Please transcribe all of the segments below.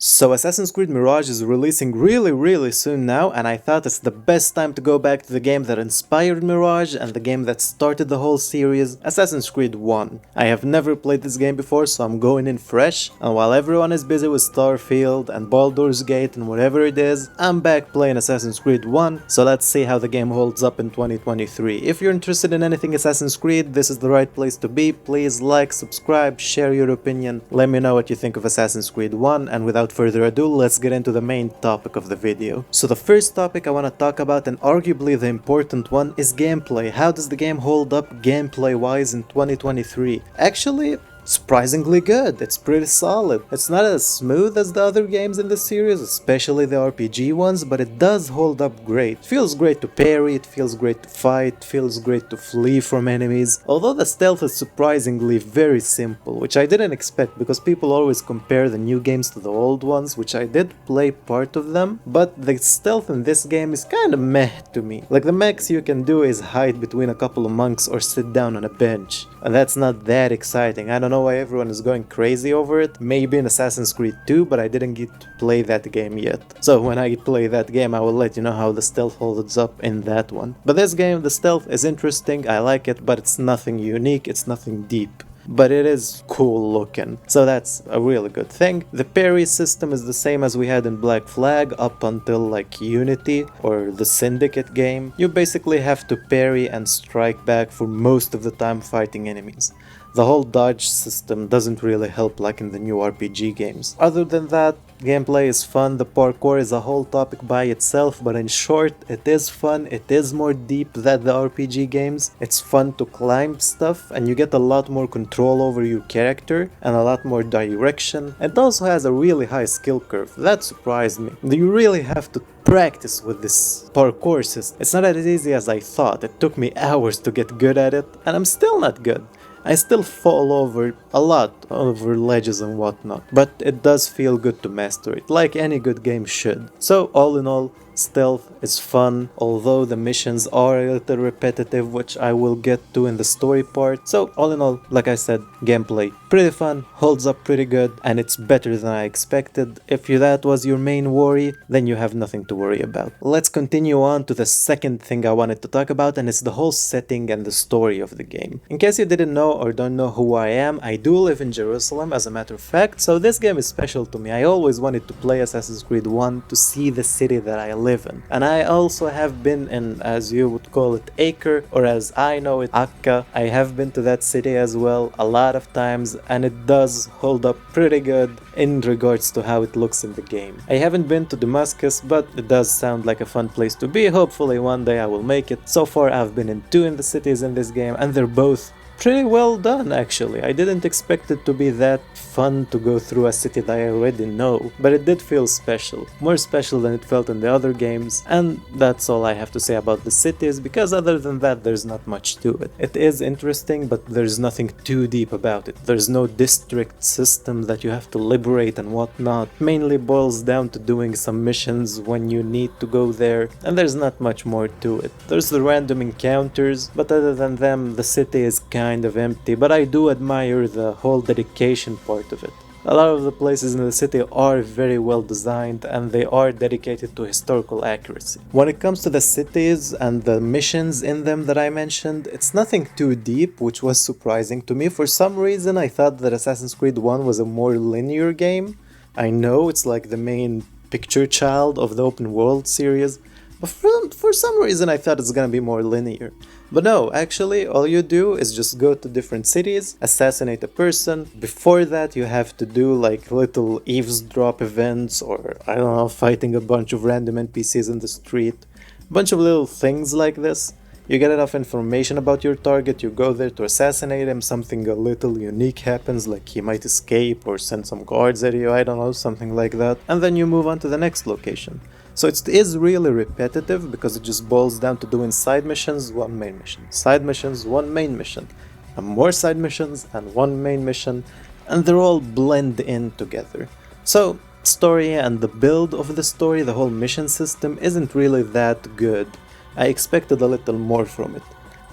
So Assassin's Creed Mirage is releasing really soon now, and I thought it's the best time to go back to the game that inspired Mirage and the game that started the whole series, Assassin's Creed 1. I have never played this game before, so I'm going in fresh, and while everyone is busy with Starfield and Baldur's Gate and whatever it is, I'm back playing Assassin's Creed 1, so let's see how the game holds up in 2023. If you're interested in anything Assassin's Creed, this is the right place to be. Please like, subscribe, share your opinion, let me know what you think of Assassin's Creed 1, and without further ado, let's get into the main topic of the video. So the first topic I want to talk about, and arguably the important one, is gameplay. How does the game hold up gameplay wise in 2023? Actually, surprisingly good. It's pretty solid. It's not as smooth as the other games in the series, especially the RPG ones, but it does hold up great. It feels great to parry, it feels great to fight, it feels great to flee from enemies. Although the stealth is surprisingly very simple, which I didn't expect because people always compare the new games to the old ones, which I did play part of them, but the stealth in this game is kinda meh to me. Like, the max you can do is hide between a couple of monks or sit down on a bench. And that's not that exciting. I don't know why everyone is going crazy over it. Maybe in Assassin's Creed 2, but I didn't get to play that game yet. So when I play that game, I will let you know how the stealth holds up in that one. But this game, the stealth is interesting, I like it, but it's nothing unique, it's nothing deep. But it is cool looking, so that's a really good thing. The parry system is the same as we had in Black Flag up until like Unity or the Syndicate game. You basically have to parry and strike back for most of the time fighting enemies. The whole dodge system doesn't really help like in the new RPG games. Other than that, gameplay is fun, the parkour is a whole topic by itself, but in short, it is fun, it is more deep than the RPG games. It's fun to climb stuff, and you get a lot more control over your character, and a lot more direction. It also has a really high skill curve, that surprised me. You really have to practice with this parkour system. It's not as easy as I thought, it took me hours to get good at it, and I'm still not good. I still fall over a lot over ledges and whatnot, but it does feel good to master it, like any good game should. So all in all, stealth is fun, although the missions are a little repetitive, which I will get to in the story part. So all in all, like I said, gameplay pretty fun, holds up pretty good, and it's better than I expected. If that was your main worry, then you have nothing to worry about. Let's continue on to the second thing I wanted to talk about, and it's the whole setting and the story of the game. In case you didn't know or don't know who I am, I do live in Jerusalem as a matter of fact, so this game is special to me. I always wanted to play Assassin's Creed 1 to see the city that I live in. And I also have been in, as you would call it, Acre, or as I know it, Akka. I have been to that city as well a lot of times, and it does hold up pretty good in regards to how it looks in the game. I haven't been to Damascus, but it does sound like a fun place to be. Hopefully one day I will make it. So far I've been in two in the cities in this game, and they're both pretty well done actually. I didn't expect it to be that fun to go through a city that I already know, but it did feel special. More special than it felt in the other games, and that's all I have to say about the cities, because other than that there's not much to it. It is interesting, but there's nothing too deep about it. There's no district system that you have to liberate and whatnot. It mainly boils down to doing some missions when you need to go there, and there's not much more to it. There's the random encounters, but other than them, the city is kind of empty, but I do admire the whole dedication part of it. A lot of the places in the city are very well designed, and they are dedicated to historical accuracy. When it comes to the cities and the missions in them that I mentioned, it's nothing too deep, which was surprising to me. For some reason I thought that Assassin's Creed 1 was a more linear game. I know it's like the main picture child of the open world series, but for some reason I thought it's gonna be more linear. But no, actually all you do is just go to different cities, assassinate a person. Before that you have to do like little eavesdrop events, or I don't know, fighting a bunch of random NPCs in the street. A bunch of little things like this. You get enough information about your target, you go there to assassinate him, something a little unique happens, like he might escape or send some guards at you, I don't know, something like that. And then you move on to the next location. So it is really repetitive because it just boils down to doing side missions, one main mission, side missions, one main mission, and more side missions and one main mission, and they're all blend in together. So story and the build of the story, the whole mission system isn't really that good. I expected a little more from it.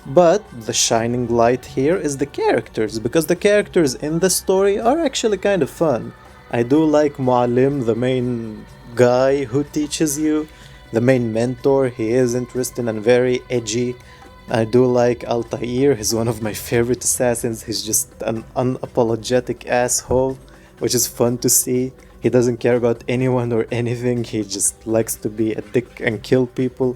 But the shining light here is the characters, because the characters in the story are actually kind of fun. I do like Muallim, the main guy who teaches you, the main mentor. He is interesting and very edgy. I do like Altair, he's one of my favorite assassins. He's just an unapologetic asshole, which is fun to see. He doesn't care about anyone or anything, he just likes to be a dick and kill people.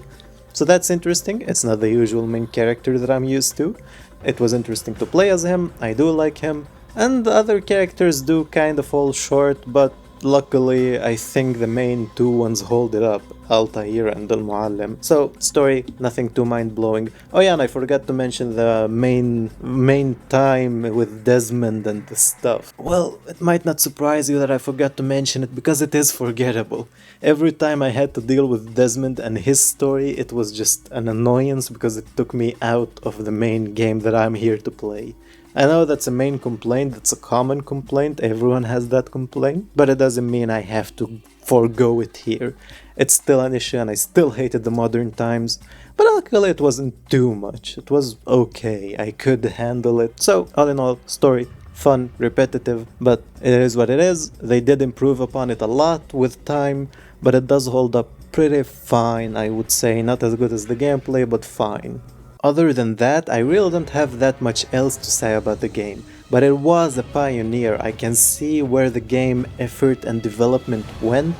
So that's interesting, it's not the usual main character that I'm used to. It was interesting to play as him, I do like him. And the other characters do kind of fall short, but luckily I think the main two ones hold it up, Altair and Al Muallim. So, story, nothing too mind-blowing. Oh yeah, and I forgot to mention the main time with Desmond and the stuff. Well, it might not surprise you that I forgot to mention it because it is forgettable. Every time I had to deal with Desmond and his story, it was just an annoyance because it took me out of the main game that I'm here to play. I know that's a main complaint, that's a common complaint, everyone has that complaint, but it doesn't mean I have to forego it here. It's still an issue and I still hated the modern times, but luckily it wasn't too much, it was okay, I could handle it. So, all in all, story, fun, repetitive, but it is what it is. They did improve upon it a lot with time, but it does hold up pretty fine, I would say. Not as good as the gameplay, but fine. Other than that, I really don't have that much else to say about the game, but it was a pioneer. I can see where the game effort and development went,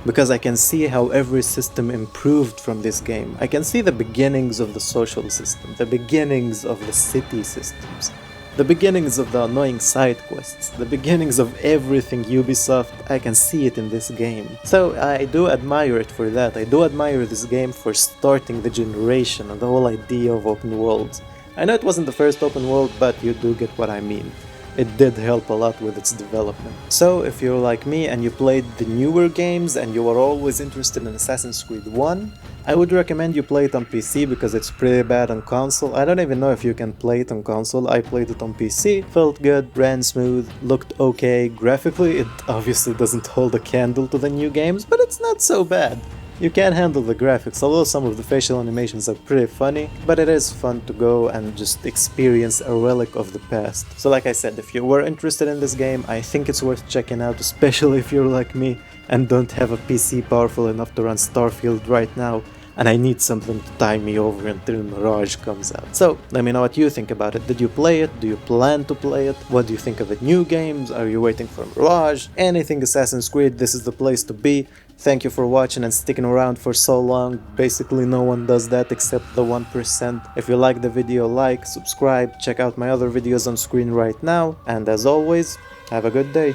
because I can see how every system improved from this game. I can see the beginnings of the social system, the beginnings of the city systems, the beginnings of the annoying side quests, the beginnings of everything Ubisoft. I can see it in this game. So I do admire it for that. I do admire this game for starting the generation and the whole idea of open worlds. I know it wasn't the first open world, but you do get what I mean. It did help a lot with its development. So if you're like me and you played the newer games and you were always interested in Assassin's Creed 1, I would recommend you play it on PC because it's pretty bad on console. I don't even know if you can play it on console. I played it on PC, felt good, ran smooth, looked okay. Graphically, it obviously doesn't hold a candle to the new games, but it's not so bad. You can handle the graphics, although some of the facial animations are pretty funny, but it is fun to go and just experience a relic of the past. So like I said, if you were interested in this game, I think it's worth checking out, especially if you're like me and don't have a PC powerful enough to run Starfield right now, and I need something to tie me over until Mirage comes out. So, let me know what you think about it. Did you play it? Do you plan to play it? What do you think of the new games? Are you waiting for Mirage? Anything Assassin's Creed, this is the place to be. Thank you for watching and sticking around for so long. Basically no one does that except the 1%. If you like the video, like, subscribe, check out my other videos on screen right now, and as always, have a good day.